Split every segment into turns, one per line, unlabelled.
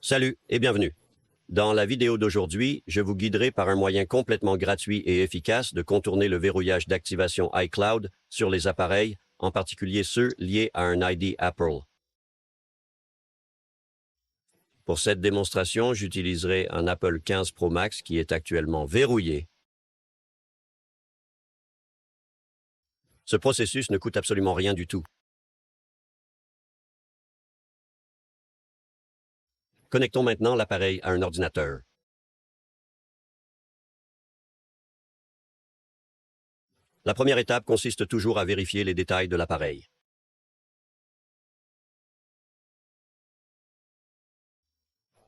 Salut et bienvenue. Dans la vidéo d'aujourd'hui, je vous guiderai par un moyen complètement gratuit et efficace de contourner le verrouillage d'activation iCloud sur les appareils, en particulier ceux liés à un ID Apple. Pour cette démonstration, j'utiliserai un Apple 15 Pro Max qui est actuellement verrouillé. Ce processus ne coûte absolument rien du tout. Connectons maintenant l'appareil à un ordinateur. La première étape consiste toujours à vérifier les détails de l'appareil.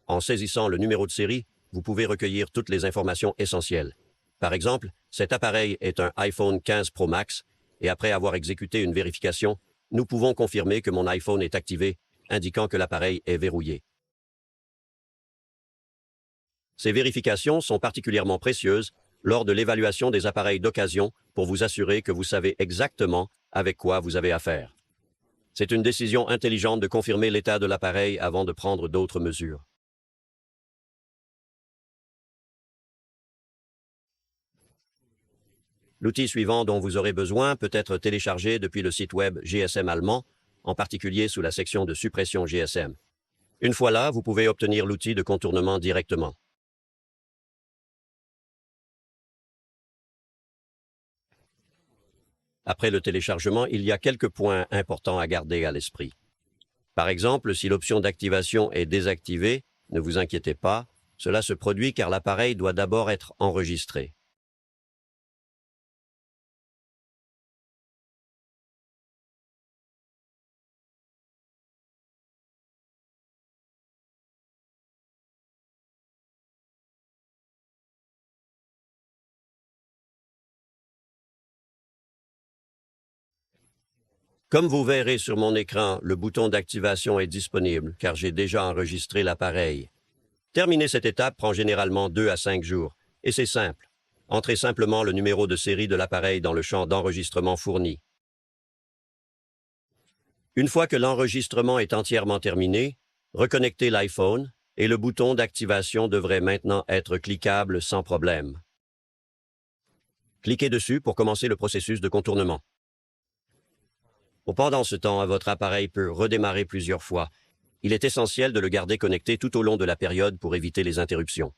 En saisissant le numéro de série, vous pouvez recueillir toutes les informations essentielles. Par exemple, cet appareil est un iPhone 15 Pro Max et après avoir exécuté une vérification, nous pouvons confirmer que mon iPhone est activé, indiquant que l'appareil est verrouillé. Ces vérifications sont particulièrement précieuses lors de l'évaluation des appareils d'occasion pour vous assurer que vous savez exactement avec quoi vous avez affaire. C'est une décision intelligente de confirmer l'état de l'appareil avant de prendre d'autres mesures. L'outil suivant dont vous aurez besoin peut être téléchargé depuis le site web GSM allemand, en particulier sous la section de suppression GSM. Une fois là, vous pouvez obtenir l'outil de contournement directement. Après le téléchargement, il y a quelques points importants à garder à l'esprit. Par exemple, si l'option d'activation est désactivée, ne vous inquiétez pas, cela se produit car l'appareil doit d'abord être enregistré. Comme vous verrez sur mon écran, le bouton d'activation est disponible car j'ai déjà enregistré l'appareil. Terminer cette étape prend généralement 2 à 5 jours, et c'est simple. Entrez simplement le numéro de série de l'appareil dans le champ d'enregistrement fourni. Une fois que l'enregistrement est entièrement terminé, reconnectez l'iPhone et le bouton d'activation devrait maintenant être cliquable sans problème. Cliquez dessus pour commencer le processus de contournement. Pendant ce temps, votre appareil peut redémarrer plusieurs fois. Il est essentiel de le garder connecté tout au long de la période pour éviter les interruptions.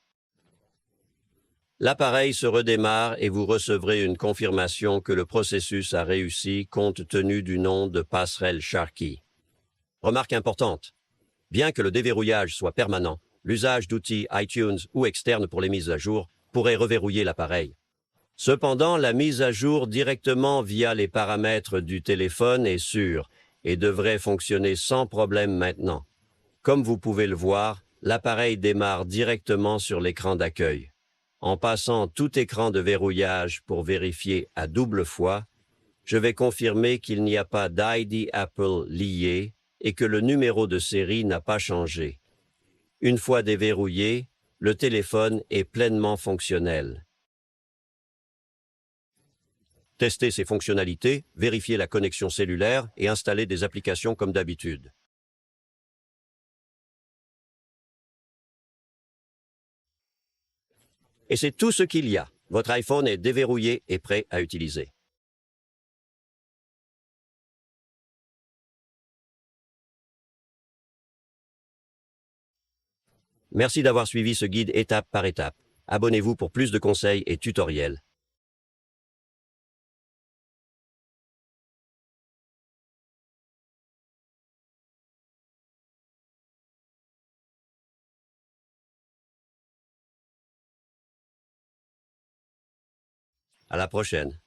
L'appareil se redémarre et vous recevrez une confirmation que le processus a réussi compte tenu du nom de passerelle Sharky. Remarque importante. Bien que le déverrouillage soit permanent, l'usage d'outils iTunes ou externes pour les mises à jour pourrait reverrouiller l'appareil. Cependant, la mise à jour directement via les paramètres du téléphone est sûre et devrait fonctionner sans problème maintenant. Comme vous pouvez le voir, l'appareil démarre directement sur l'écran d'accueil. En passant tout écran de verrouillage pour vérifier à double fois, je vais confirmer qu'il n'y a pas d'ID Apple lié et que le numéro de série n'a pas changé. Une fois déverrouillé, le téléphone est pleinement fonctionnel. Testez ses fonctionnalités, vérifiez la connexion cellulaire et installez des applications comme d'habitude. Et c'est tout ce qu'il y a. Votre iPhone est déverrouillé et prêt à utiliser. Merci d'avoir suivi ce guide étape par étape. Abonnez-vous pour plus de conseils et tutoriels. À la prochaine.